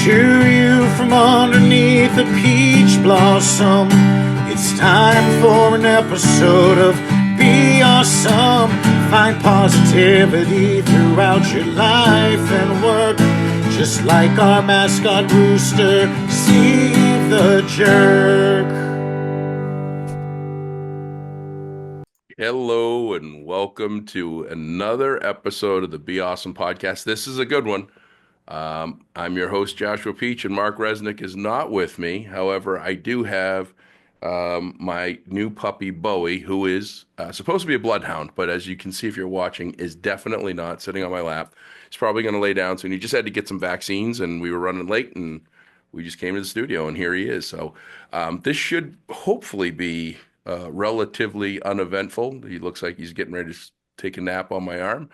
to you from underneath a peach blossom. It's time for an episode of Be Awesome. Find positivity throughout your life and work, just like our mascot rooster, Steve the Jerk. Hello and welcome to another episode of the Be Awesome podcast. This is a good one. I'm your host, Joshua Peach, and Mark Resnick is not with me. However, I do have my new puppy, Bowie, who is supposed to be a bloodhound, but as you can see if you're watching, is definitely not sitting on my lap. He's probably going to lay down soon. He just had to get some vaccines, and we were running late, and we just came to the studio, and here he is. So this should hopefully be relatively uneventful. He looks like he's getting ready to take a nap on my arm.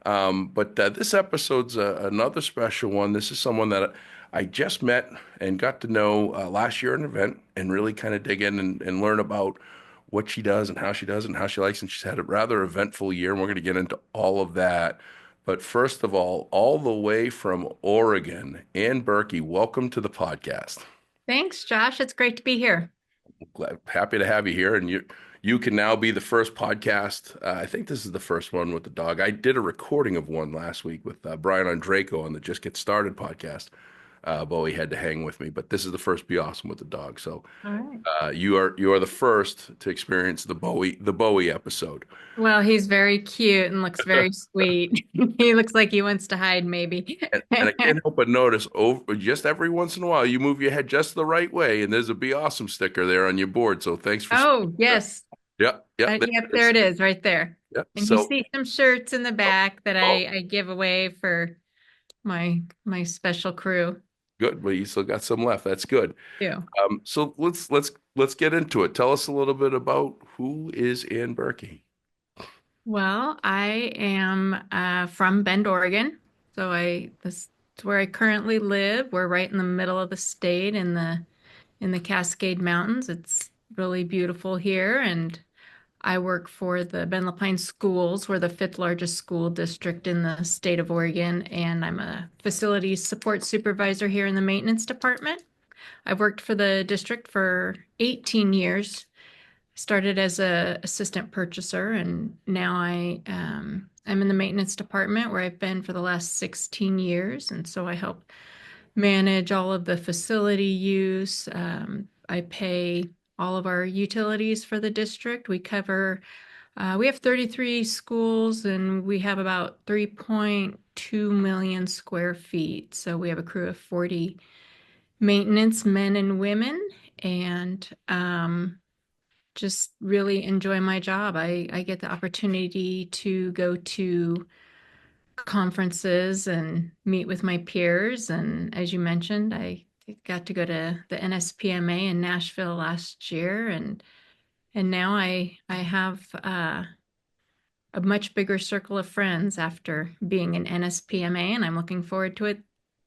But this episode's another special one. This is someone that I just met and got to know last year at an event and really kind of dig in and learn about what she does and how she does it and how she likes. And she's had a rather eventful year, and we're going to get into all of that. But first of all the way from Oregon, Ann Birky, welcome to the podcast. Thanks, Josh. It's great to be here. Happy to have you here, and you can now be the first podcast. I think this is the first one with the dog. I did a recording of one last week with Brian Ondrako on the Just Get Started podcast. Bowie had to hang with me, but this is the first Be Awesome with the dog. So All right. you are the first to experience the Bowie episode. Well, he's very cute and looks very sweet. He looks like he wants to hide, maybe. And I can't help but notice just every once in a while you move your head just the right way, and there's a Be Awesome sticker there on your board. So thanks for. Oh, yes. Yep. Yep, there it is, right there. Yep. And So you see some shirts in the back that I give away for my special crew. good, but you still got some left. That's good. Yeah. So let's get into it. Tell us a little bit about who is Ann Birky. Well, I am from Bend, Oregon. So this is where I currently live. We're right in the middle of the state in the Cascade Mountains. It's really beautiful here, and I work for the Bend La Pine Schools. We're the fifth largest school district in the state of Oregon, and I'm a facilities support supervisor here in the maintenance department. I've worked for the district for 18 years. Started as an assistant purchaser, and now I'm in the maintenance department where I've been for the last 16 years, and so I help manage all of the facility use. I pay all of our utilities for the district. We have 33 schools, and we have about 3.2 million square feet. So we have a crew of 40 maintenance men and women, and just really enjoy my job. I get the opportunity to go to conferences and meet with my peers. And as you mentioned, I got to go to the NSPMA in Nashville last year, and now I have a much bigger circle of friends after being in NSPMA, and I'm looking forward to it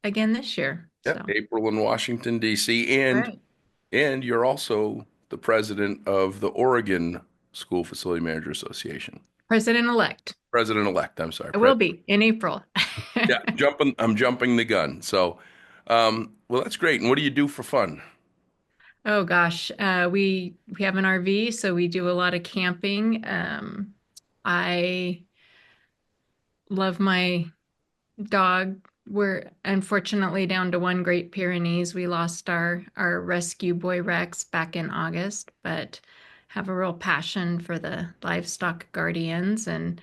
again this year. Yeah, So. April in Washington, D.C. And you're also the president of the Oregon School Facility Manager Association. President-elect. President-elect, I'm sorry. I will be in April. Yeah, I'm jumping the gun. So, well, that's great. And what do you do for fun? Oh gosh, we have an RV, so we do a lot of camping. I love my dog. We're unfortunately down to one Great Pyrenees. We lost our rescue boy Rex back in August, but have a real passion for the livestock guardians, and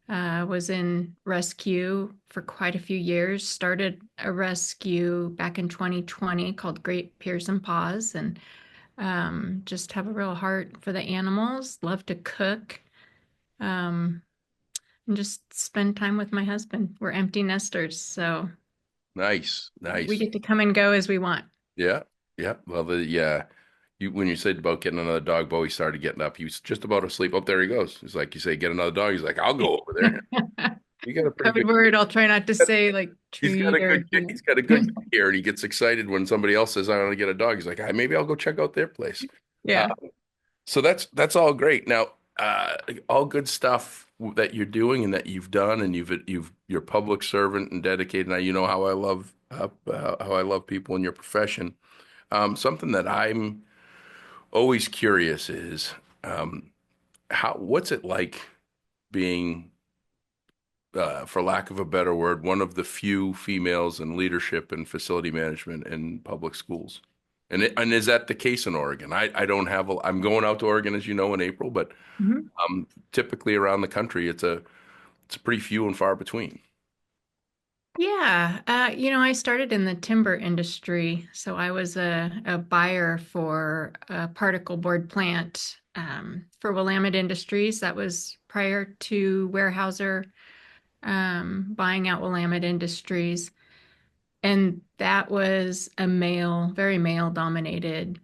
was in rescue for quite a few years. Started a rescue back in 2020 called Great Piers and Paws, and just have a real heart for the animals. Love to cook, and just spend time with my husband. We're empty nesters, so Nice. we get to come and go as we want. Yeah, yeah. Well, when you said about getting another dog, Bowie started getting up. He was just about asleep. Up there he goes. He's like, you say, get another dog. He's like, I'll go over there. You got a pretty Code good word. I'll try not to say like He's treat got a or good he's got a good ear, and he gets excited when somebody else says, I want to get a dog. He's like, maybe I'll go check out their place. yeah. So that's all great. Now, all good stuff that you're doing and that you've done, and you're a public servant and dedicated. Now you know how I love people in your profession. Something that I'm always curious is um, how what's it like being, for lack of a better word, one of the few females in leadership and facility management in public schools. And is that the case in Oregon? I don't have I'm going out to Oregon, as you know, in April, but Mhm. typically around the country, it's a pretty few and far between. Yeah, I started in the timber industry, so I was a buyer for a particle board plant for Willamette Industries. That was prior to Weyerhaeuser buying out Willamette Industries, and that was a very male dominated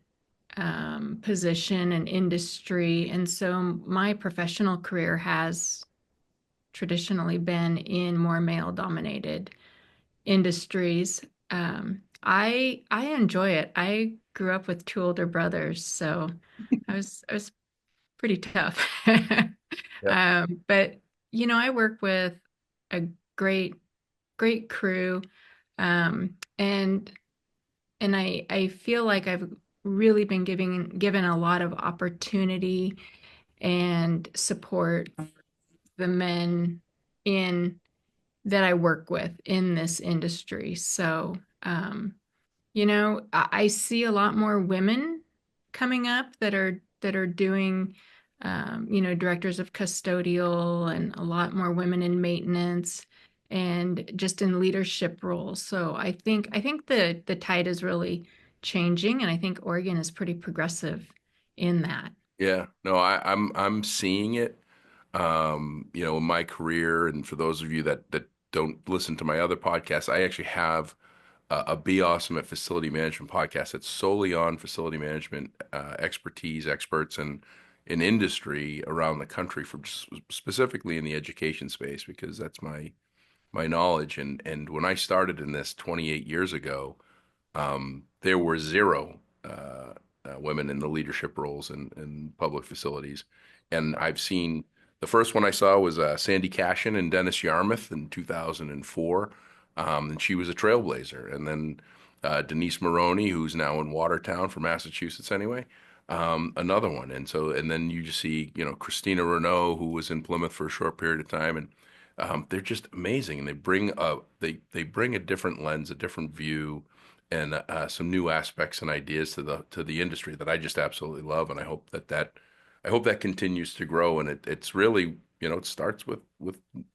position and industry. And so my professional career has traditionally been in more male dominated industries. I enjoy it. I grew up with two older brothers, so I was pretty tough. Yeah. But I work with a great crew, and I feel like I've really been given a lot of opportunity and support the men in that I work with in this industry. So, I see a lot more women coming up that are doing, directors of custodial and a lot more women in maintenance and just in leadership roles. So I think the tide is really changing, and I think Oregon is pretty progressive in that. Yeah, no, I'm seeing it, in my career. And for those of you that don't listen to my other podcasts, I actually have a Be Awesome at Facility Management podcast that's solely on facility management expertise, experts in industry around the country, for specifically in the education space, because that's my knowledge. And when I started in this 28 years ago, there were zero women in the leadership roles in public facilities. And I've seen the first one I saw was Sandy Cashin and Dennis Yarmouth in 2004. And she was a trailblazer. And then Denise Maroney, who's now in Watertown for Massachusetts anyway, another one. And then you just see, Christina Renault, who was in Plymouth for a short period of time. And they're just amazing. And they bring a different lens, a different view, and some new aspects and ideas to the industry that I just absolutely love. And I hope that continues to grow. And it's really, it starts with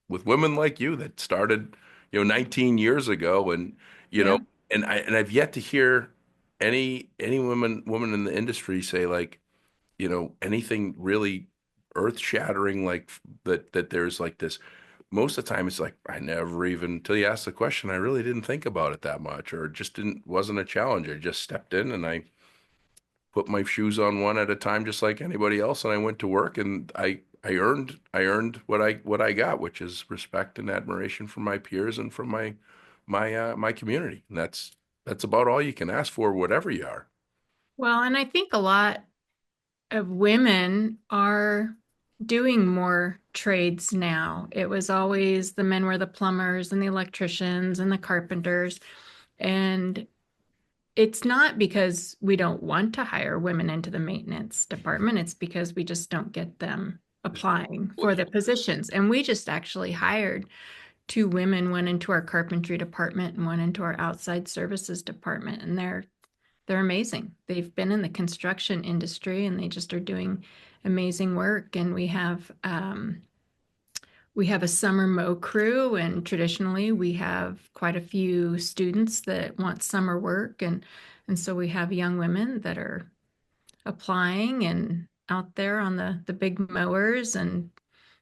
women like you that started, 19 years ago. And you know Yeah. I've yet to hear any woman in the industry say, like, anything really earth-shattering, like that there's like this. Most of the time it's like, I never even, until you ask the question, I really didn't think about it that much, or it just wasn't a challenge. I just stepped in and I put my shoes on one at a time, just like anybody else, and I went to work, and I earned what I got, which is respect and admiration from my peers and from my community. And that's about all you can ask for, whatever you are. Well, and I think a lot of women are doing more trades now. It was always the men were the plumbers and the electricians and the carpenters. And it's not because we don't want to hire women into the maintenance department. It's because we just don't get them applying for the positions. And we just actually hired two women, one into our carpentry department and one into our outside services department. And they're amazing. They've been in the construction industry and they just are doing amazing work. And we have a summer mow crew, and traditionally we have quite a few students that want summer work, and so we have young women that are applying and out there on the big mowers and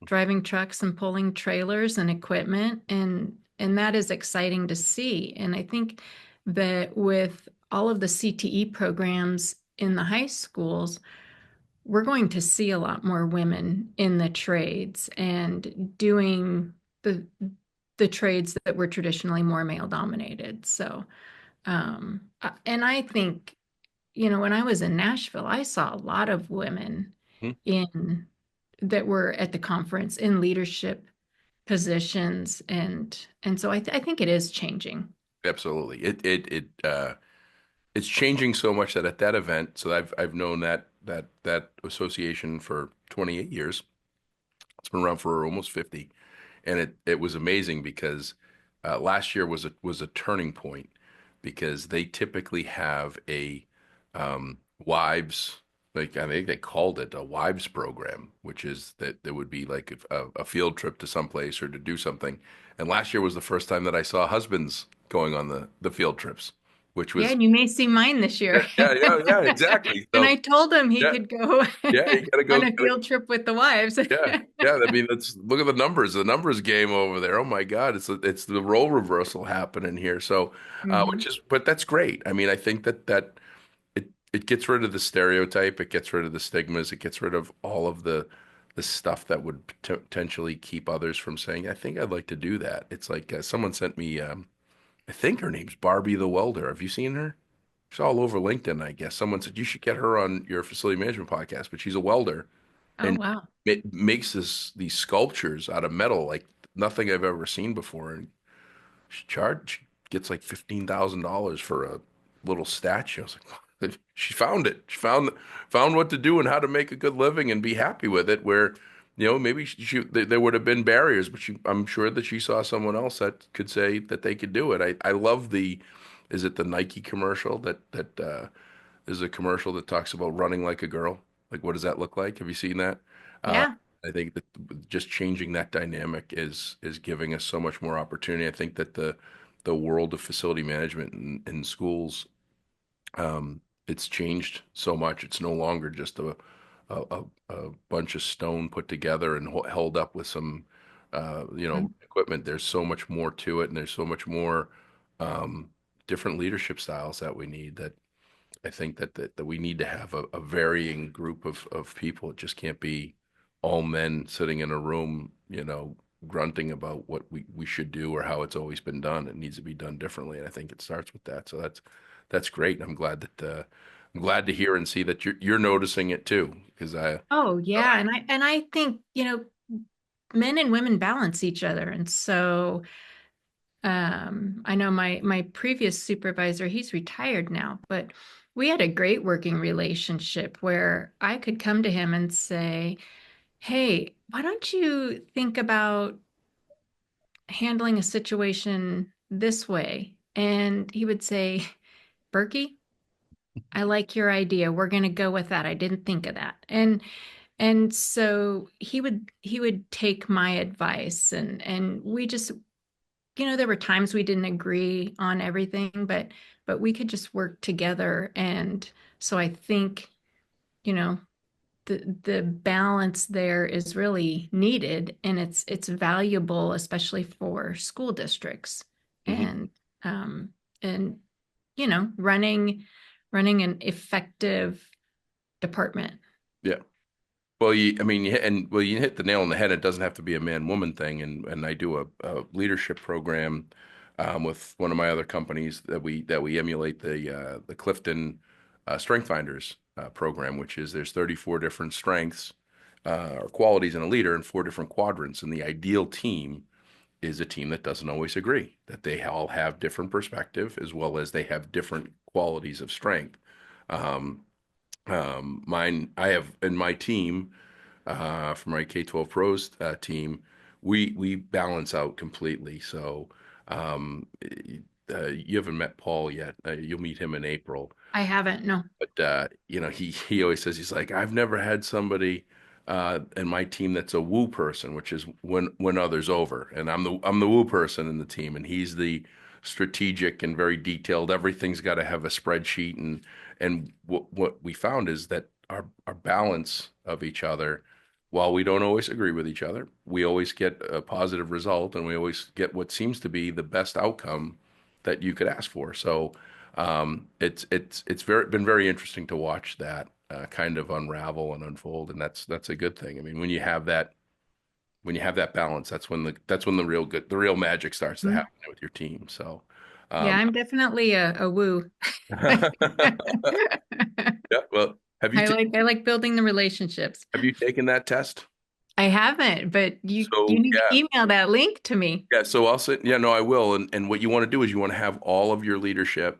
driving trucks and pulling trailers and equipment, and that is exciting to see. And I think that with all of the CTE programs in the high schools, we're going to see a lot more women in the trades and doing the trades that were traditionally more male dominated. So, and I think, when I was in Nashville, I saw a lot of women Hmm. in that were at the conference in leadership positions, and so I think it is changing. Absolutely. It's changing so much that at that event, so I've known that association for 28 years. It's been around for almost 50, and it was amazing because last year was a turning point because they typically have a wives, like I think they called it a wives program, which is that there would be like a field trip to someplace or to do something. And last year was the first time that I saw husbands going on the field trips, which Yeah, was and you may see mine this year. yeah, exactly. And So I told him he yeah, could go yeah, you gotta go. on a field trip with the wives. Yeah, yeah. I mean, let's look at the numbers game over there. Oh my God, it's the role reversal happening here. So, Hmm. which is, but that's great. I mean, I think that it gets rid of the stereotype, it gets rid of the stigmas, it gets rid of all of the stuff that would potentially keep others from saying, I think I'd like to do that. It's like someone sent me, I think her name's Barbie the welder. Have you seen her? She's all over LinkedIn, I guess. Someone said you should get her on your facility management podcast, but she's a welder Oh, and wow. it makes these sculptures out of metal like nothing I've ever seen before. And she gets like $15,000 for a little statue. I was like, she found it. She found what to do and how to make a good living and be happy with it. Where, maybe there would have been barriers, but I'm sure that she saw someone else that could say that they could do it. I love is it the Nike commercial that is a commercial that talks about running like a girl? Like, what does that look like? Have you seen that? Uh, Yeah. I think that just changing that dynamic is giving us so much more opportunity. I think that the world of facility management in schools, it's changed so much. It's no longer just a bunch of stone put together and held up with some Mhm. equipment. There's so much more to it, and there's so much more um, different leadership styles that we need. That I think that we need to have a varying group of people. It just can't be all men sitting in a room, grunting about what we should do or how it's always been done. It needs to be done differently, and I think it starts with that. So that's great. And I'm glad to hear and see that you're noticing it too, because Oh, yeah. And I think, men and women balance each other. And so I know my previous supervisor, he's retired now, but we had a great working relationship where I could come to him and say, "Hey, why don't you think about handling a situation this way?" And he would say, "Berkey, I like your idea. We're going to go with that. I didn't think of that." And so he would take my advice, and we just, there were times we didn't agree on everything, but we could just work together. And so I think, you know, the balance there is really needed, and it's valuable, especially for school districts. Mhm. And um and running an effective department. Yeah. Well, I mean, you hit the nail on the head. It doesn't have to be a man-woman thing, and I do a leadership program with one of my other companies that we emulate the Clifton Strength Finders program, which is there's 34 different strengths or qualities in a leader in four different quadrants, and the ideal team is a team that doesn't always agree, that they all have different perspective as well as they have different qualities of strength. Um, I have in my team for my K-12 pros team, we balance out completely. So you haven't met Paul yet. You'll meet him in April. I haven't, no. But he always says he's like, I've never had somebody in my team that's a woo person, which is when others over, and I'm the woo person in the team, and he's the strategic and very detailed. Everything's got to have a spreadsheet, and what we found is that our balance of each other, while we don't always agree with each other, we always get a positive result, and we always get what seems to be the best outcome that you could ask for. So it's been very interesting to watch that kind of unravel and unfold, and that's a good thing. I mean, when you have that balance, that's when the real magic starts to Mm. happen with your team. So, Yeah, um, I'm definitely a woo. yeah. Well, I like building the relationships. have you taken that test? I haven't, but you So need to yeah, email that link to me. yeah. So I'll say, yeah, no, I will. And what you want to do is you want to have all of your leadership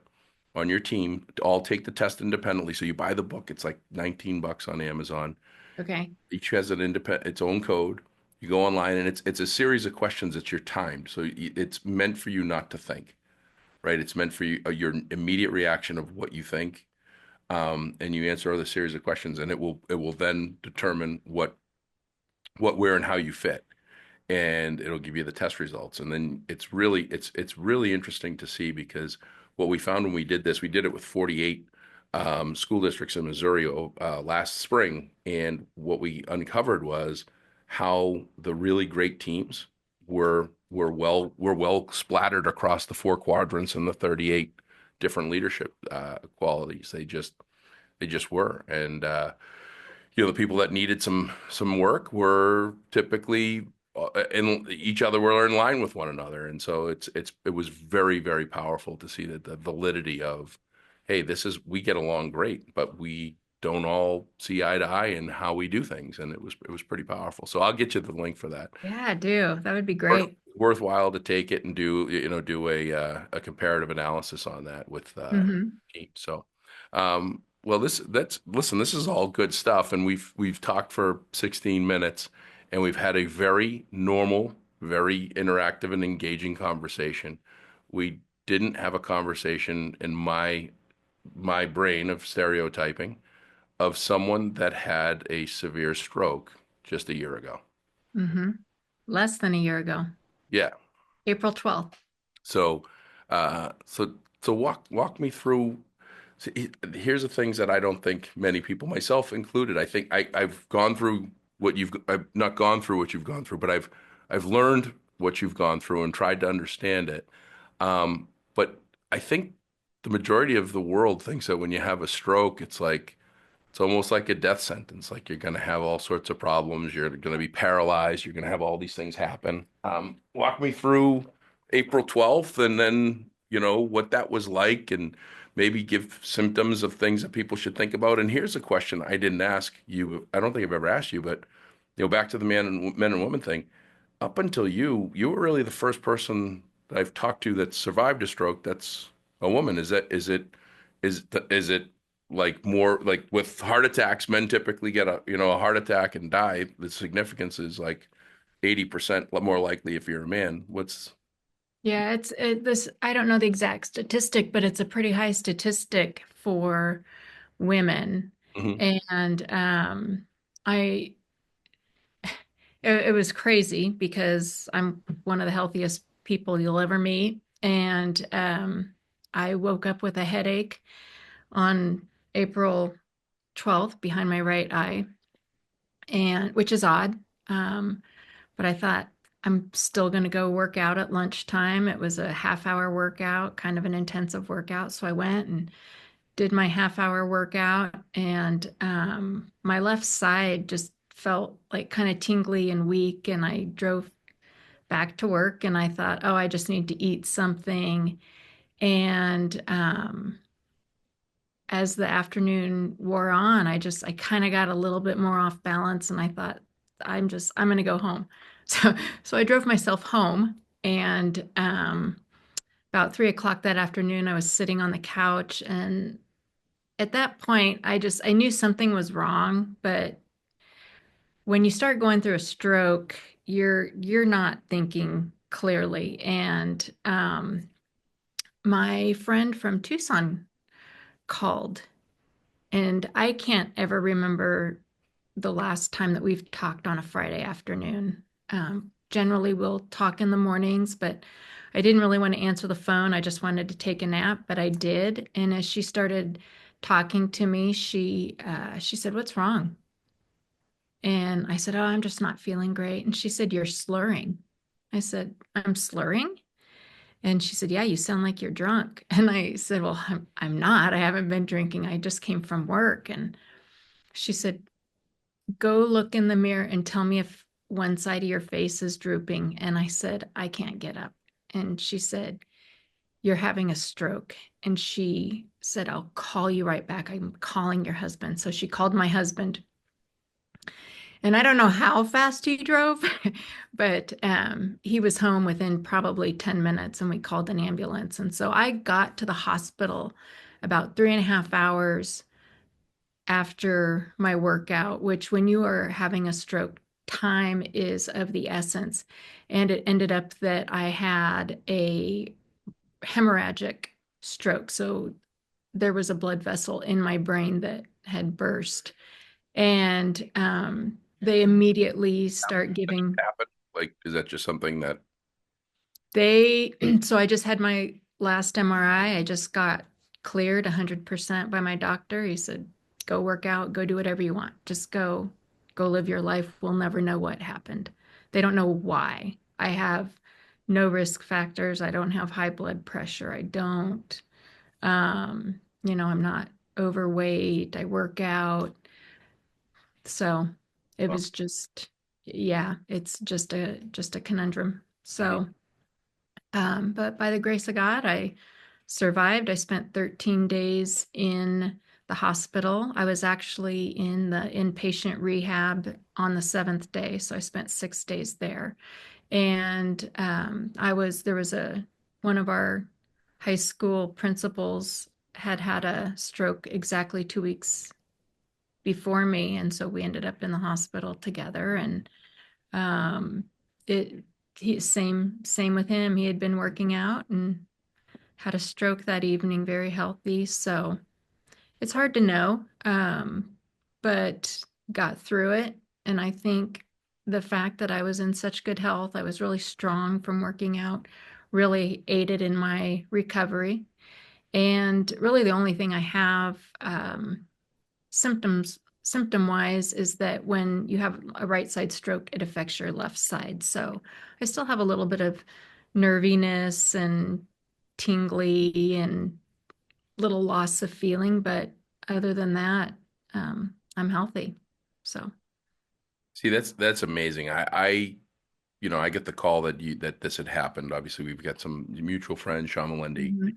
on your team to all take the test independently. So you buy the book. It's like $19 on Amazon. Okay. Each has an independent its own code. You go online and it's a series of questions. It's your time. So it's meant for you not to think, right? It's meant for you your immediate reaction of what you think. And you answer other series of questions, and it will then determine where, and how you fit, and it'll give you the test results. And then it's really interesting to see because what we found when we did this, we did it with 48 school districts in Missouri last spring, and what we uncovered was how the really great teams were well splattered across the four quadrants and the 38 different leadership qualities. They just were. And the people that needed some work were typically in each other were in line with one another. And so it was very, very powerful to see that the validity of, hey, we get along great, but we don't all see eye to eye in how we do things. And it was pretty powerful. So I'll get you the link for that. Yeah, I do. That would be great. Worthwhile to take it and do a comparative analysis on that with Hmm. teams. So, well, listen, this is all good stuff, and we've talked for 16 minutes, and we've had a very normal, very interactive and engaging conversation. We didn't have a conversation in my brain of stereotyping of someone that had a severe stroke just a year ago. Hmm. Less than a year ago, Yeah. April 12th. So, so walk me through. See, here's the things that I don't think many people, myself included, I think I've gone through I've not gone through what you've gone through, but I've learned what you've gone through and tried to understand it. But I think the majority of the world thinks that when you have a stroke, it's almost like a death sentence. Like you're going to have all sorts of problems. You're going to be paralyzed. You're going to have all these things happen. Walk me through April 12th and then, what that was like and maybe give symptoms of things that people should think about. And here's a question I didn't ask you. I don't think I've ever asked you, but, back to the men and women thing. Up until you were really the first person that I've talked to that survived a stroke that's a woman. Is it like more like with heart attacks, men typically get a heart attack and die. The significance is like 80% more likely if you're a man. Yeah, this, I don't know the exact statistic, but it's a pretty high statistic for women. Mhm. And I it was crazy because I'm one of the healthiest people you'll ever meet. And I woke up with a headache on April 12th behind my right eye, and which is odd. Um, but I thought I'm still going to go work out at lunchtime. It was a half-hour workout, kind of an intensive workout. So I went and did my half-hour workout, and my left side just felt like kind of tingly and weak. And I drove back to work, and I thought, oh, I just need to eat something. And as the afternoon wore on, I kind of got a little bit more off balance, and I thought, I'm going to go home. So I drove myself home, and about 3 o'clock that afternoon, I was sitting on the couch, and at that point, I knew something was wrong. But when you start going through a stroke, you're not thinking clearly. And my friend from Tucson called, and I can't ever remember the last time that we've talked on a Friday afternoon. Generally, we'll talk in the mornings, but I didn't really want to answer the phone. I just wanted to take a nap, but I did. And as she started talking to me, she said, "What's wrong?" And I said, "Oh, I'm just not feeling great." And she said, "You're slurring." I said, "I'm slurring?" And she said, "Yeah, you sound like you're drunk." And I said, "Well, I'm not. I haven't been drinking. I just came from work." And she said, "Go look in the mirror and tell me if one side of your face is drooping." And I said, "I can't get up." And she said, "You're having a stroke." And she said, "I'll call you right back. I'm calling your husband." So she called my husband. And I don't know how fast he drove, but he was home within probably 10 minutes and we called an ambulance. And so I got to the hospital about 3.5 hours after my workout, which when you are having a stroke, time is of the essence. And it ended up that I had a hemorrhagic stroke. So there was a blood vessel in my brain that had burst. And they immediately start giving Happen? Like, is that just something that? they so I just had my last MRI. I just got cleared 100% by my doctor. He said, go work out, go do whatever you want. Just go live your life. We'll never know what happened. They don't know why. I have no risk factors. I don't have high blood pressure. I don't I'm not overweight. I work out. So it Well, was just, yeah, it's just a conundrum. So, but by the grace of God, I survived. I spent 13 days in the hospital. I was actually in the inpatient rehab on the seventh day, so I spent 6 days there. And there was one of our high school principals had a stroke exactly 2 weeks before me, and so we ended up in the hospital together. And um, it he same with him. He had been working out and had a stroke that evening, very healthy. So it's hard to know, but got through it. And I think the fact that I was in such good health, I was really strong from working out, really aided in my recovery. And really, the only thing I have symptom wise is that when you have a right side stroke, it affects your left side. So I still have a little bit of nerviness and tingly and little loss of feeling, but other than that, I'm healthy. So, see, that's amazing. I get the call that this had happened. Obviously, we've got some mutual friend, Sean Melendi, mhm.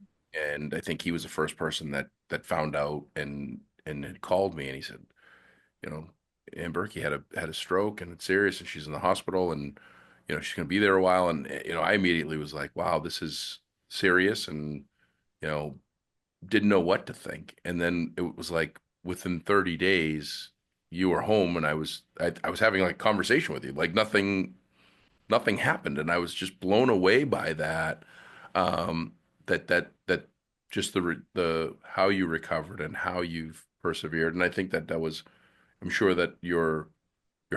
and I think he was the first person that found out and had called me, and he said, you know, Ann Birky had a stroke and it's serious, and she's in the hospital, and she's going to be there a while, and I immediately was like, wow, this is serious, and you know, didn't know what to think, and then it was like within 30 days you were home, and I was having like a conversation with you, like nothing happened, and I was just blown away by that. Um, that just the how you recovered and how you've persevered, and I think that was, I'm sure that your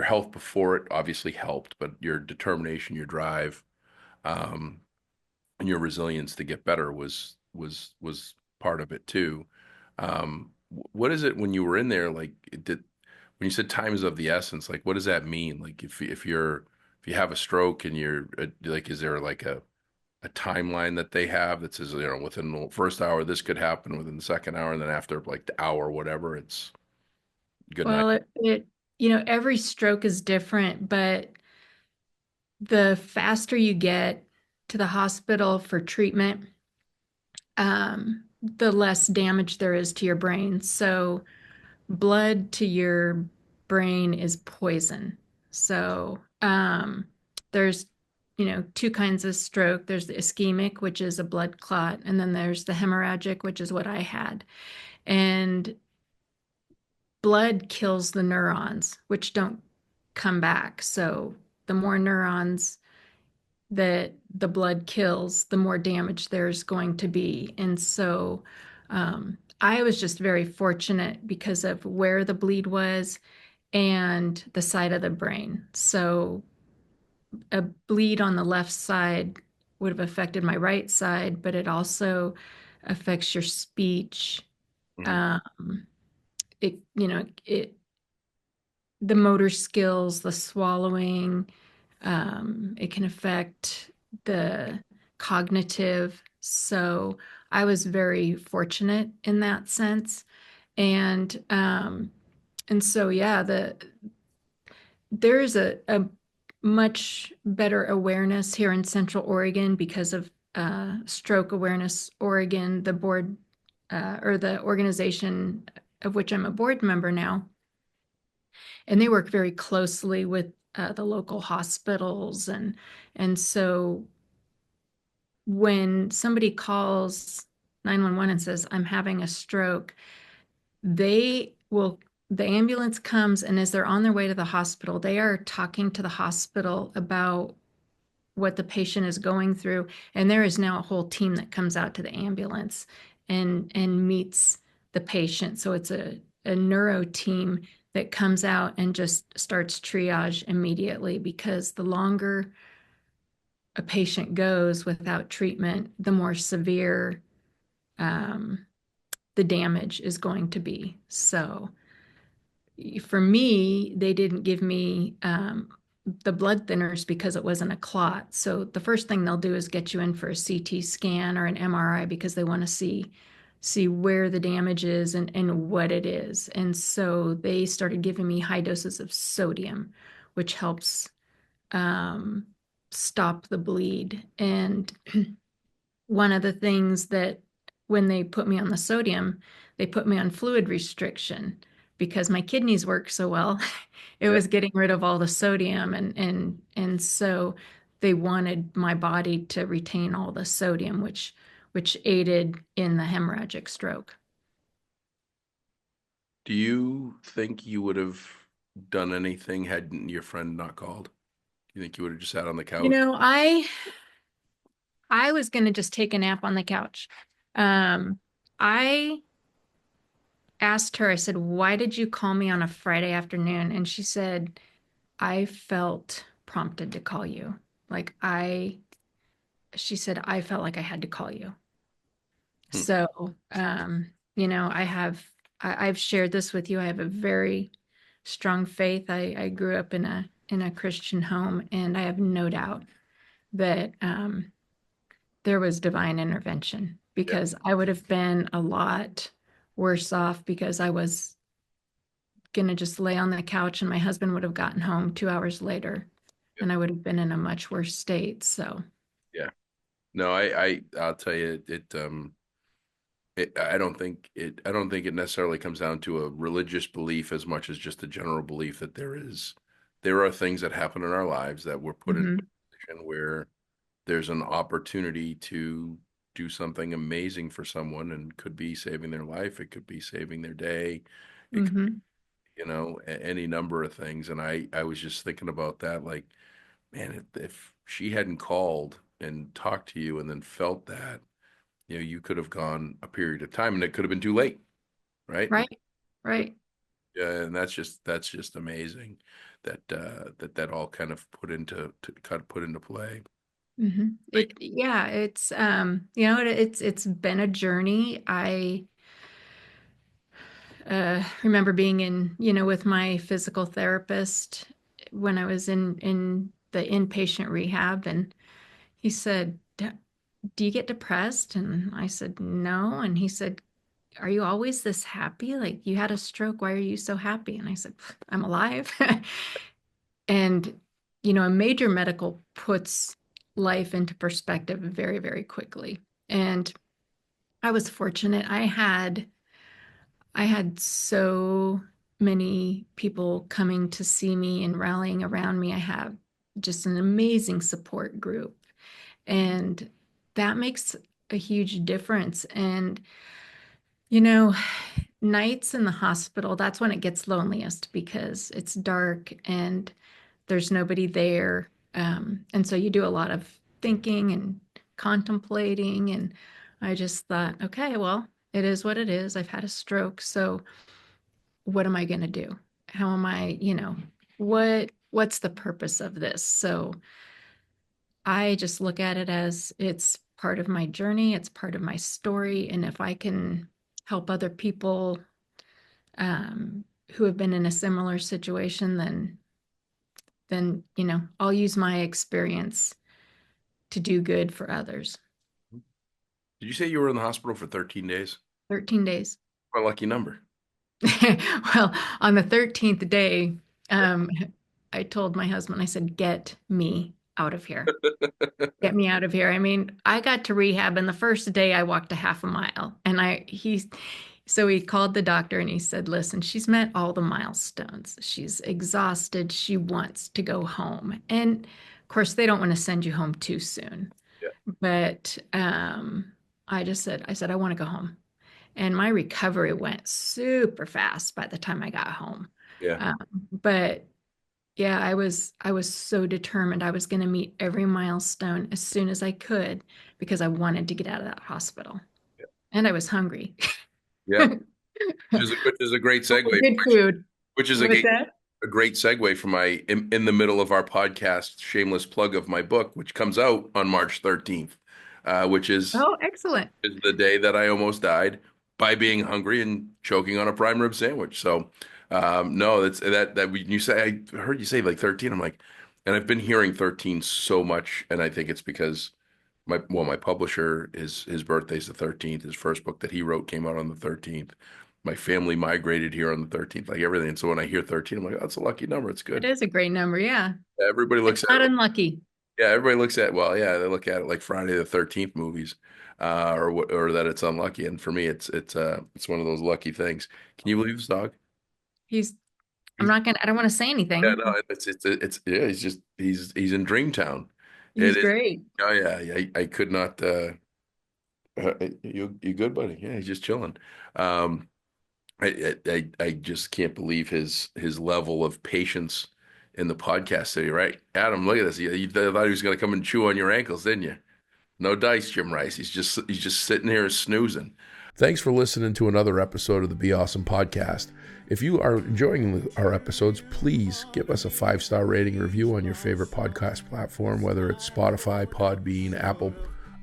health before it obviously helped, but your determination, your drive, um, and your resilience to get better was part of it too. What is it when you were in there? Like, when you said time is of the essence, like what does that mean? Like if you have a stroke and you're like, is there like a timeline that they have that says, within the first hour this could happen, within the second hour, and then after like the hour, whatever, it's good night. Well, every stroke is different, but the faster you get to the hospital for treatment, the less damage there is to your brain. So blood to your brain is poison. So there's, two kinds of stroke. There's the ischemic, which is a blood clot, and then there's the hemorrhagic, which is what I had. And blood kills the neurons, which don't come back. So the more neurons that the blood kills, the more damage there's going to be. And so I was just very fortunate because of where the bleed was and the side of the brain. So a bleed on the left side would have affected my right side, but it also affects your speech. Mhm. Um, it the motor skills, the swallowing. It can affect the cognitive. So I was very fortunate in that sense. And so yeah, there's a much better awareness here in Central Oregon because of Stroke Awareness Oregon, the board or the organization of which I'm a board member now. and they work very closely with the local hospitals, and so when somebody calls 911 and says, I'm having a stroke, they will, the ambulance comes, and as they're on their way to the hospital, they are talking to the hospital about what the patient is going through. And there is now a whole team that comes out to the ambulance and meets the patient. So it's a neuro team that comes out and just starts triage immediately, because the longer a patient goes without treatment, the more severe um, the damage is going to be. So for me, they didn't give me the blood thinners because it wasn't a clot. So the first thing they'll do is get you in for a CT scan or an MRI, because they want to see where the damage is and what it is. And so they started giving me high doses of sodium, which helps um, stop the bleed. And one of the things that when they put me on the sodium, they put me on fluid restriction because my kidneys work so well. It Yeah. was getting rid of all the sodium, and so they wanted my body to retain all the sodium, which aided in the hemorrhagic stroke. Do you think you would have done anything had your friend not called? Do you think you would have just sat on the You couch? know, I was going to just take a nap on the couch. I asked her, I said, why did you call me on a Friday afternoon? And she said, I felt prompted to call you. Like she said, I felt like I had to call you. Hmm. So, I've shared this with you. I have a very strong faith. I grew up in a Christian home, and I have no doubt that there was divine intervention, Yeah. because I would have been a lot worse off, because I was gonna just lay on the couch and my husband would have gotten home 2 hours later, Yeah. and I would have been in a much worse state. So, Yeah. No, I'll tell you I don't think it necessarily comes down to a religious belief as much as just a general belief that there are things that happen in our lives that we're put in hmm a position where there's an opportunity to do something amazing for someone, and could be saving their life, it could be saving their day, it could hmm any number of things. And I was just thinking about that, like, man, if she hadn't called and talked to you and then felt that, you could have gone a period of time and it could have been too late, right? right, right. Yeah, and that's just amazing that that all kind of kind of put into play. Yeah, it's it's been a journey. I remember being in, with my physical therapist when I was in the inpatient rehab, and he said, do you get depressed? And I said, no. And he said, are you always this happy? Like, you had a stroke. Why are you so happy? And I said, I'm alive. And, a major medical puts life into perspective very, very quickly. And I was fortunate. I had so many people coming to see me and rallying around me. I have just an amazing support group, and that makes a huge difference. And, you know, nights in the hospital, that's when it gets loneliest, because it's dark and there's nobody there. And so you do a lot of thinking and contemplating. And I just thought, okay, well, it is what it is. I've had a stroke. So what am I going to do? How am I, what's the purpose of this? So I just look at it as it's part of my journey, it's part of my story. And if I can help other people who have been in a similar situation, then I'll use my experience to do good for others. Did you say you were in the hospital for 13 days? 13 days. What a lucky number. Well, on the 13th day, um, I told my husband, I said, get me out of here. Get me out of here. I mean, I got to rehab, and the first day I walked a half a mile, and So he called the doctor and he said, listen, she's met all the milestones. She's exhausted. She wants to go home. And of course, they don't want to send you home too soon. Yeah. But I said, I want to go home. And my recovery went super fast by the time I got home. Yeah. Um, but yeah, I was so determined. I was going to meet every milestone as soon as I could because I wanted to get out of that hospital. And I was hungry. Yeah. Which is a great segue, Good food. which is What's that? a great segue for my in the middle of our podcast, shameless plug of my book, which comes out on March 13th, which Oh, excellent. is the day that I almost died by being hungry and choking on a prime rib sandwich. So, no, that's that when you say, I heard you say like 13, I'm like, and I've been hearing 13 so much, and I think it's because my publisher is his birthday's the 13th. His first book that he wrote came out on the 13th. My family migrated here on the 13th, like everything. So when I hear 13, I'm like, oh, that's a lucky number. It's It good. is a great number. Yeah. Everybody It's looks at not it. unlucky. Yeah, everybody looks at, well, yeah, they look at it like Friday the 13th movies, or that it's unlucky. And for me, it's one of those lucky things. Can you believe this dog? He's, He's I don't want to say Yeah, no, anything. it's yeah, he's in Dreamtown. It He's is. great. Oh yeah, I could not. You good, buddy? Yeah, he's just chilling. Um, I just can't believe his level of patience in the podcast today, right? Adam, look at this. You thought he was going to come and chew on your ankles, didn't you? No dice, Jim Rice. He's just sitting here snoozing. Thanks for listening to another episode of the Be Awesome podcast. If you are enjoying our episodes, please give us a 5-star rating and review on your favorite podcast platform, whether it's Spotify, Podbean, Apple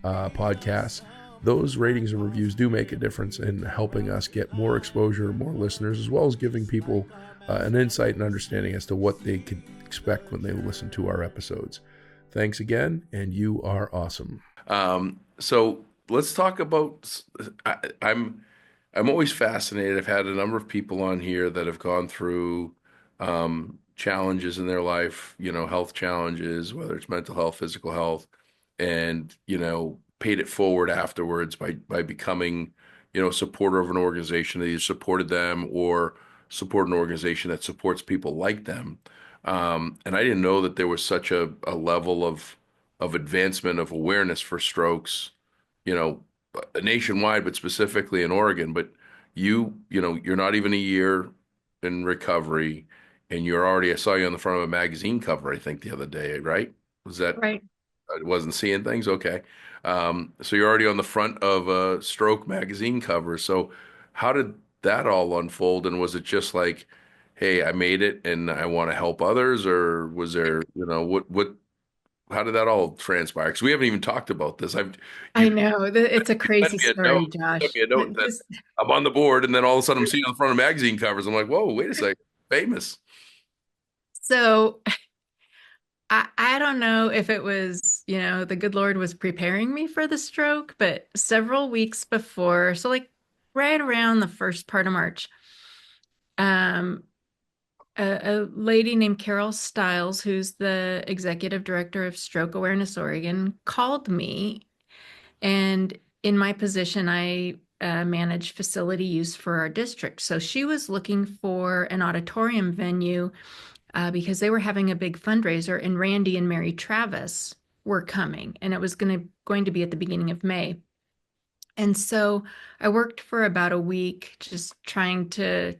Podcasts. Those ratings and reviews do make a difference in helping us get more exposure, more listeners, as well as giving people an insight and understanding as to what they could expect when they listen to our episodes. Thanks again, and you are awesome. So let's talk about. I'm always fascinated. I've had a number of people on here that have gone through challenges in their life, health challenges, whether it's mental health, physical health, and paid it forward afterwards by becoming, a supporter of an organization that either supported them or support an organization that supports people like them. And I didn't know that there was such a level of advancement of awareness for strokes, you know, nationwide, but specifically in Oregon. But you're not even a year in recovery, and you're already. I saw you on the front of a magazine cover, I think, the other day, right? Was that? Right. I wasn't seeing things. Okay. So you're already on the front of a stroke magazine cover. So how did that all unfold? And was it just like, hey, I made it and I want to help others, or was there, how did that all transpire? Because we haven't even talked about this. I You know it's a sent crazy me a note, story, sent Josh. me a note that Just I'm on the board, and then all of a sudden I'm seeing on the front of magazine covers. I'm like, whoa, wait a second, famous. so I don't know if it was, the good Lord was preparing me for the stroke, but several weeks before, so like right around the first part of March, um, a lady named Carol Stiles, who's the executive director of Stroke Awareness Oregon, called me. And in my position, I manage facility use for our district. So she was looking for an auditorium venue because they were having a big fundraiser, and Randy and Mary Travis were coming, and it was going to be at the beginning of May. And so I worked for about a week just trying to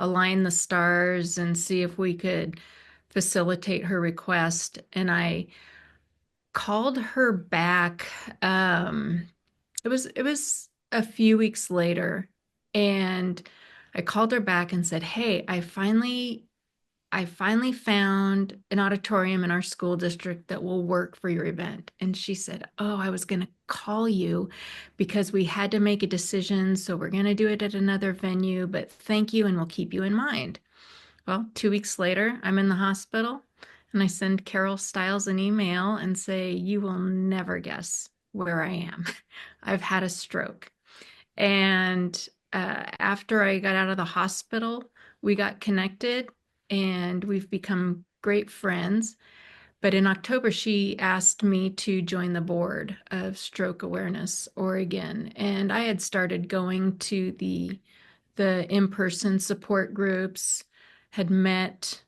align the stars and see if we could facilitate her request. And I called her back. It was a few weeks later, and I called her back and said, "Hey, I finally found an auditorium in our school district that will work for your event." And she said, "Oh, I was going to call you because we had to make a decision. So we're going to do it at another venue, but thank you and we'll keep you in mind." Well, 2 weeks later, I'm in the hospital and I send Carol Stiles an email and say, "You will never guess where I am. I've had a stroke." And after I got out of the hospital, we got connected and we've become great friends. but in October, she asked me to join the board of Stroke Awareness Oregon. And I had started going to the in-person support groups, had met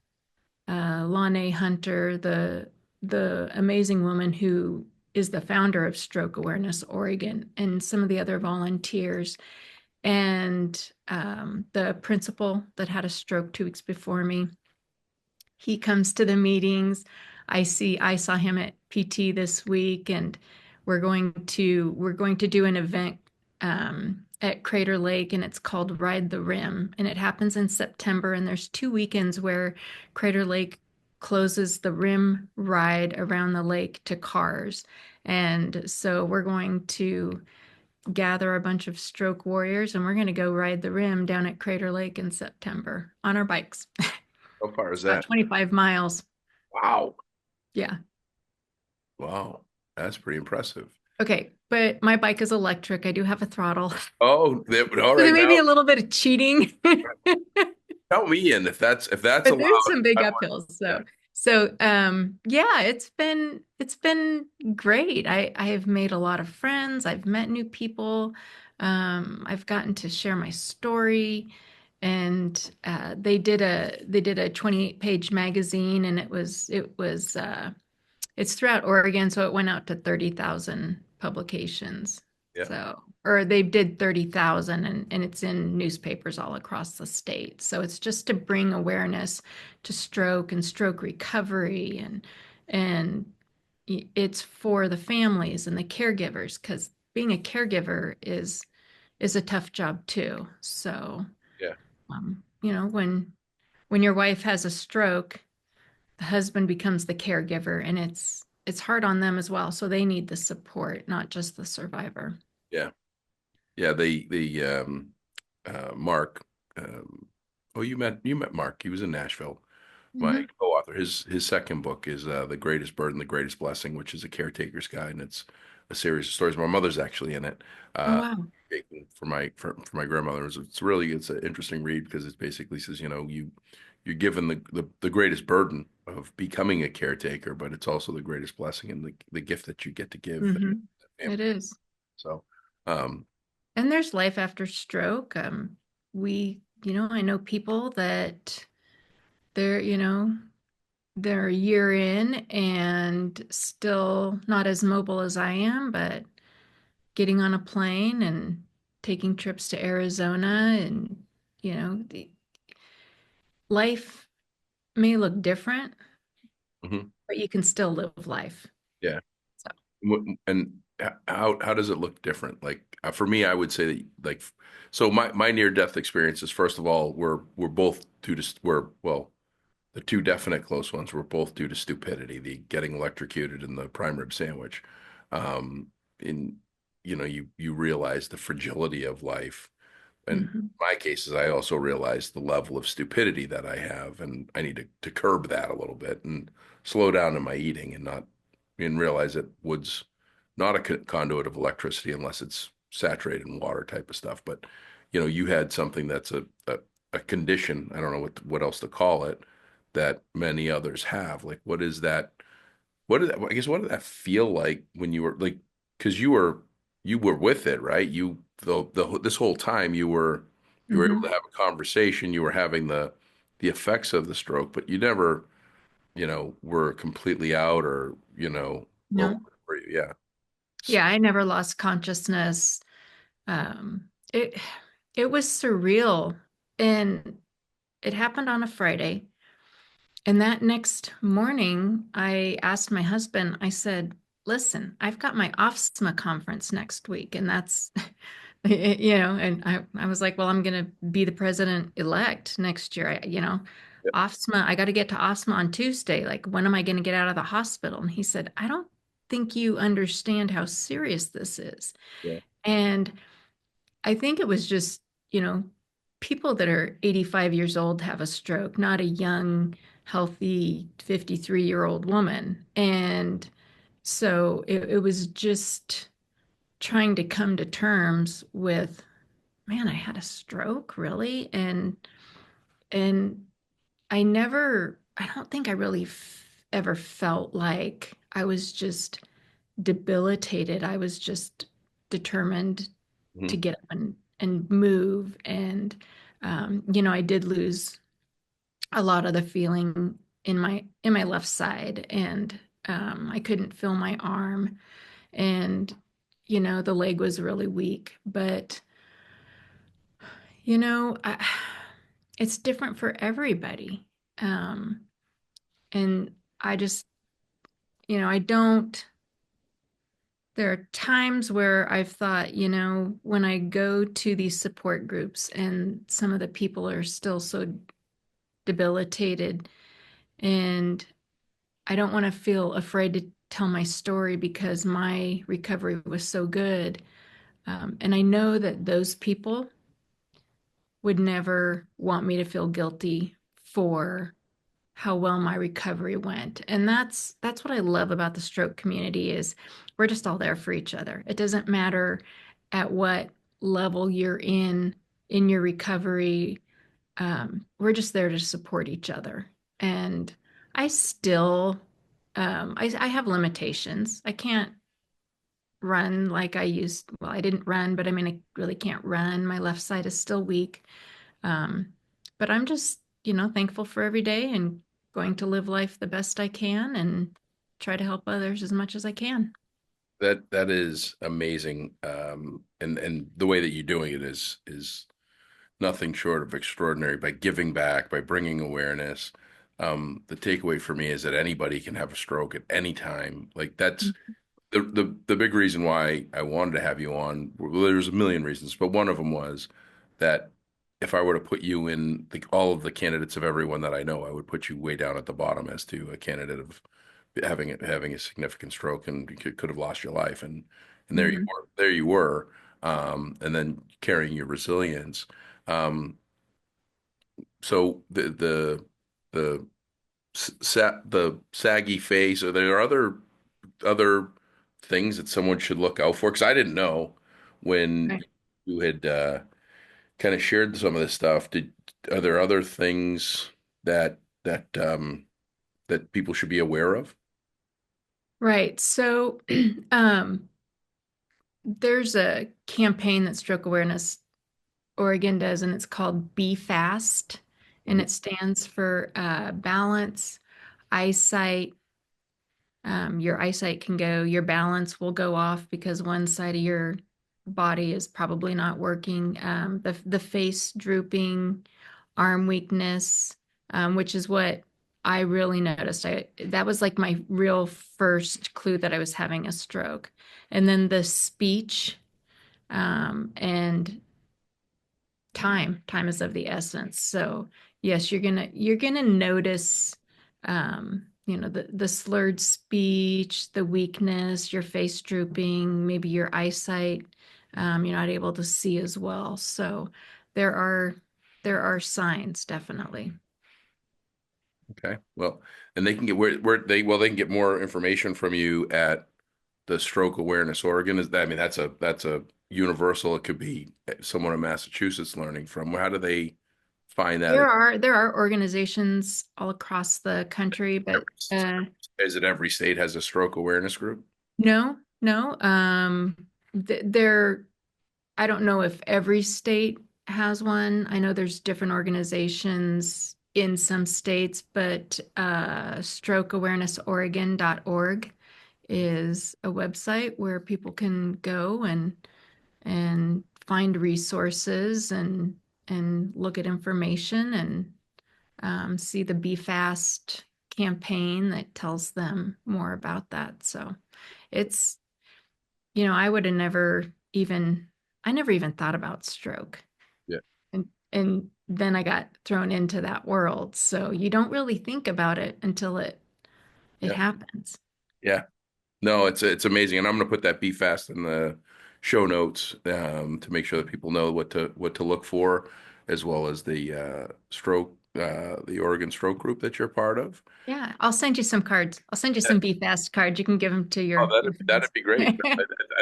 Lanae Hunter, the amazing woman who is the founder of Stroke Awareness Oregon, and some of the other volunteers, and the principal that had a stroke 2 weeks before me. He comes to the meetings. I saw him at PT this week, and we're going to do an event at Crater Lake, and it's called Ride the Rim, and it happens in September. And there's 2 weekends where Crater Lake closes the rim ride around the lake to cars. And so we're going to gather a bunch of stroke warriors, and we're going to go ride the rim down at Crater Lake in September on our bikes. How far is It's about that? 25 miles. Wow. Yeah. Wow. That's pretty impressive. Okay. But my bike is electric. I do have a throttle. Oh, all So there right. may be Now a little bit of cheating, count me in if that's but there's allowed. some big I uphills. yeah. Yeah, it's been great. I have made a lot of friends. I've met new people. I've gotten to share my story, and they did a 28-page magazine, and it's throughout Oregon, so it went out to 30,000 publications. Yeah. So, or they did 30,000, and it's in newspapers all across the state. So it's just to bring awareness to stroke and stroke recovery, and it's for the families and the caregivers, because being a caregiver is a tough job too. So, Yeah. when your wife has a stroke, the husband becomes the caregiver, and it's hard on them as well. So they need the support, not just the survivor. Yeah. Yeah. Mark. Oh, you met Mark. He was in Nashville. My Hmm. co-author. His second book is The Greatest Burden, The Greatest Blessing, which is a caretaker's guide, and it's a series of stories. My mother's actually in it. Oh, Uh, wow. for my grandmother. It's an interesting read because it basically says, you're given the greatest burden of becoming a caretaker, but it's also the greatest blessing and the gift that you get to give the Hmm. It family. is. So, um, And there's life after stroke. I know people that they're, they're a year in and still not as mobile as I am, but getting on a plane and taking trips to Arizona, and, the life may look different, mhm, but you can still live life. yeah. So, And how does it look different? Like for me, I would say that so my near death experiences. First of all, we're both due to well, the two definite close ones were both due to stupidity, the getting electrocuted in the prime rib sandwich. In you realize the fragility of life. And in mhm. my cases, I also realize the level of stupidity that I have, and I need to curb that a little bit and slow down in my eating and realize that wood's not a conduit of electricity unless it's saturated in water type of stuff. But you had something that's a condition. I don't know what else to call it that many others have. Like, what is that? What did that feel like when you were like, because you were with it, right? This whole time you were able to Mhm. have a conversation, you were having the effects of the stroke, but you never, were completely out or, or No. were you? Yeah. Yeah, I never lost consciousness. It it was surreal, and it happened on a Friday. And that next morning, I asked my husband, I said, listen, I've got my OFSMA conference next week. And that's, and I was like, well, I'm going to be the president-elect next year. Yeah. OFSMA, I got to get to OFSMA on Tuesday. Like, when am I going to get out of the hospital? And he said, I don't think you understand how serious this is. Yeah. And I think it was just, you know, people that are 85 years old have a stroke, not a young, healthy 53-year-old woman. And so it was just trying to come to terms with, man, I had a stroke, really? And I don't think I really ever felt like I was just debilitated. I was just determined to Mhm. get up and move. And, I did lose a lot of the feeling in my left side, and I couldn't feel my arm, and the leg was really weak. But it's different for everybody, um, and I just I don't. There are times where I've thought, when I go to these support groups and some of the people are still so debilitated, and I don't want to feel afraid to tell my story because my recovery was so good. And I know that those people would never want me to feel guilty for how well my recovery went. And that's what I love about the stroke community is we're just all there for each other. It doesn't matter at what level you're in your recovery. We're just there to support each other. And I still I have limitations. I can't run like I used. Well, I didn't run, but I mean, I really can't run. My left side is still weak. Um, but I'm just, thankful for every day and going to live life the best I can and try to help others as much as I can. That is amazing. And the way that you're doing it is nothing short of extraordinary by giving back, by bringing awareness. The takeaway for me is that anybody can have a stroke at any time. Like that's the big reason why I wanted to have you on. Well, there's a million reasons, but one of them was that if I were to put you in all of the candidates of everyone that I know, I would put you way down at the bottom as to a candidate of having a significant stroke and you could have lost your life. And Mhm. there you were, and then carrying your resilience. Um, so the the saggy face, are there other things that someone should look out for? Because I didn't know when Right. you had kind of shared some of this stuff. Are there other things that people should be aware of? Right. So, um, there's a campaign that Stroke Awareness Oregon does, and it's called BEFAST, and Mhm. it stands for balance, eyesight. Your eyesight can go, your balance will go off because one side of your body is probably not working. The face drooping, arm weakness, which is what I really noticed. That was like my real first clue that I was having a stroke. And then the speech, and time is of the essence. So yes, you're gonna notice, the slurred speech, the weakness, your face drooping, maybe your eyesight, you're not able to see as well. So there are there are signs, definitely. Okay. Well, and they can get where they can get more information from you at the Stroke Awareness Oregon. Is that, I mean, that's a universal. It could be someone in Massachusetts learning from. How do they find that? There are organizations all across the country, but Is it every state has a stroke awareness group? no, no. There I don't know if every state has one. I know there's different organizations in some states, but strokeawarenessoregon.org is a website where people can go and find resources and look at information and see the BeFast campaign that tells them more about that. So it's I would have even I never even thought about stroke. Yeah. And then I got thrown into that world. So you don't really think about it until it Yeah. happens. Yeah. No, it's amazing, and I'm going to put that Be Fast in the show notes to make sure that people know what to look for, as well as the Oregon Stroke Group that you're part of. Yeah, I'll send you some cards. I'll send you Yeah. some Be Fast cards. You can give them to Oh, your that'd friends. be great.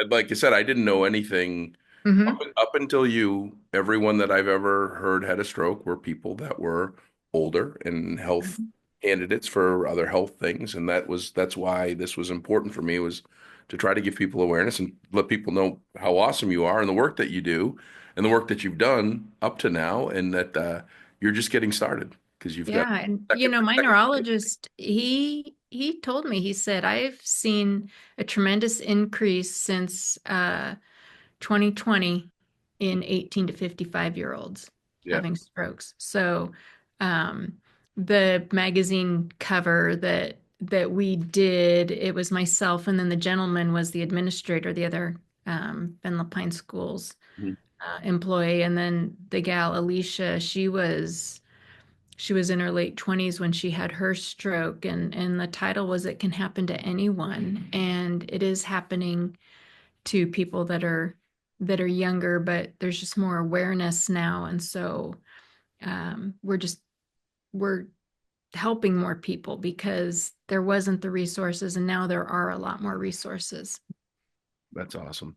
Like I said, I didn't know anything Hmm. up until you. Everyone that I've ever heard had a stroke were people that were older and health. candidates for other health things, and that's why this was important for me, was to try to give people awareness and let people know how awesome you are and the work that you do and the work that you've done up to now, and that you're just getting started because you've got Yeah, and second my second. neurologist, he told me, he said, I've seen a tremendous increase since 2020 in 18 to 55-year-olds Yeah. having strokes. So um, the magazine cover that we did, it was myself, and then the gentleman was the administrator, the other Ben Lapine Schools Mhm. employee, and then the gal Alicia, she was in her late 20s when she had her stroke, and the title was It Can Happen to Anyone, and it is happening to people that are younger, but there's just more awareness now, and so we're helping more people because there wasn't the resources, and now there are a lot more resources. That's awesome.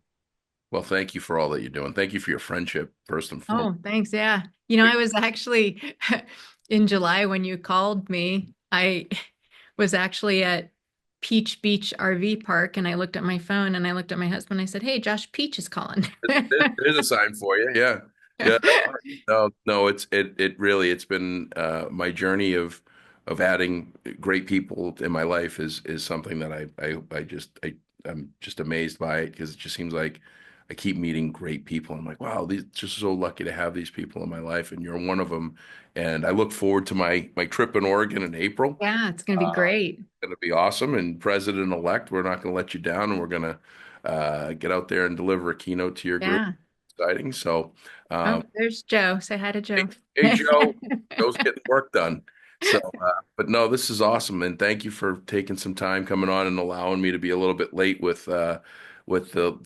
Well, thank you for all that you're doing. Thank you for your friendship, first and foremost. Oh, thanks. Yeah. I was actually in July when you called me, I was actually at Peach Beach RV Park, and I looked at my phone and I looked at my husband. I said, "Hey, Josh Peach is calling." There's a sign for you. Yeah. Yeah. No, no, it really, it's been my journey of adding great people in my life is something that I'm just amazed by it, because it just seems like I keep meeting great people. I'm like, wow, these just so lucky to have these people in my life, and you're one of them. And I look forward to my trip in Oregon in April. Yeah, it's going to be Uh, great. going to be awesome. And President-elect, we're not going to let you down, and we're going to get out there and deliver a keynote to your group. Yeah. Exciting. So, Oh, um, there's Joe. Say hi to hey, Joe. hey, Joe, Joe's getting work done. So, but no, this is awesome, and thank you for taking some time coming on and allowing me to be a little bit late with the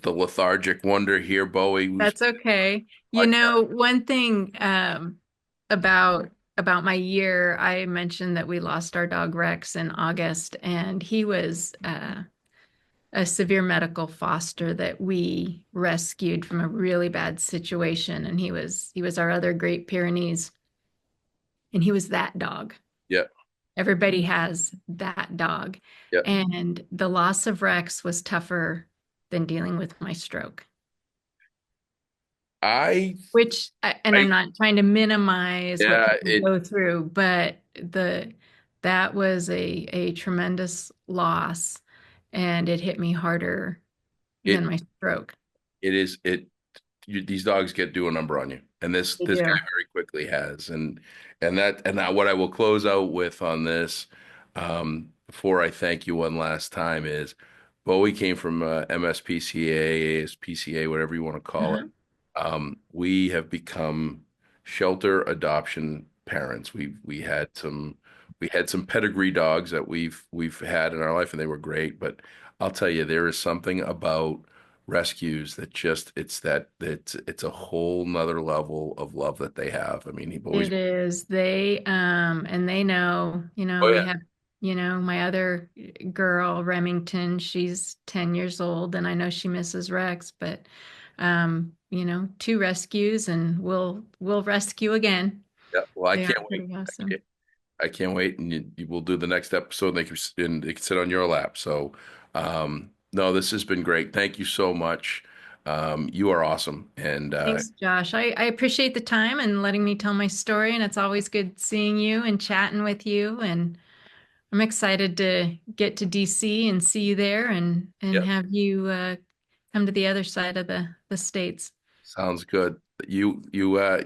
lethargic wonder here, Bowie. Who's That's okay. podcast. One thing about my year, I mentioned that we lost our dog Rex in August, and he was a severe medical foster that we rescued from a really bad situation, and he was our other Great Pyrenees, and he was that dog. Yeah, Everybody has that dog, yeah. and the loss of Rex was tougher than dealing with my stroke. I, And I, I'm not trying to minimize what yeah. people go through, but that was a tremendous loss, and it hit me harder than It my stroke. it is it these dogs do a number on you, and They this guy do. very quickly has, and that what I will close out with on this, before I thank you one last time, is Bowie came from MSPCA, ASPCA, whatever you want to call it. Uh-huh. We have become shelter adoption parents. We had some pedigree dogs that we've had in our life, and they were great, but I'll tell you, there is something about rescues that just it's a whole nother level of love that they have. I mean, he always. It is. And they know, Oh we yeah. have, my other girl, Remington, she's 10 years old, and I know she misses Rex, but two rescues, and we'll rescue again. Yeah, well, I They are can't wait. pretty awesome. I can't wait, and you will do the next episode, and they can sit on your lap. So, no, this has been great. Thank you so much. You are awesome, and Thanks, Josh. I appreciate the time and letting me tell my story, and it's always good seeing you and chatting with you. And I'm excited to get to DC and see you there, and yeah, have you come to the other side of the states. sounds good. You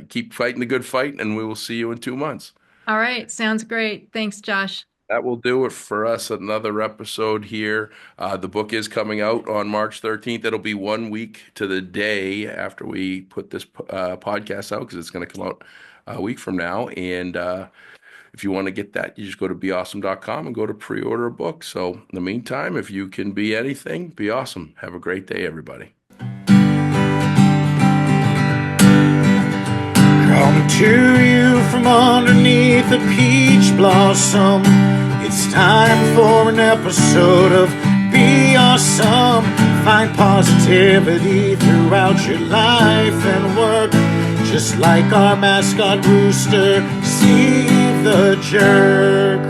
keep fighting the good fight, and we will see you in 2 months. All right, sounds great. Thanks, Josh. That will do it for us. Another episode here. The book is coming out on March 13th. It'll be 1 week to the day after we put this podcast out, because it's going to come out a week from now. And if you want to get that, you just go to beawesome.com and go to pre-order a book. So in the meantime, if you can be anything, be awesome. Have a great day, everybody. Come to you from underneath a peach blossom. It's time for an episode of Be Awesome. Find positivity throughout your life and work. Just like our mascot rooster, Steve the Jerk.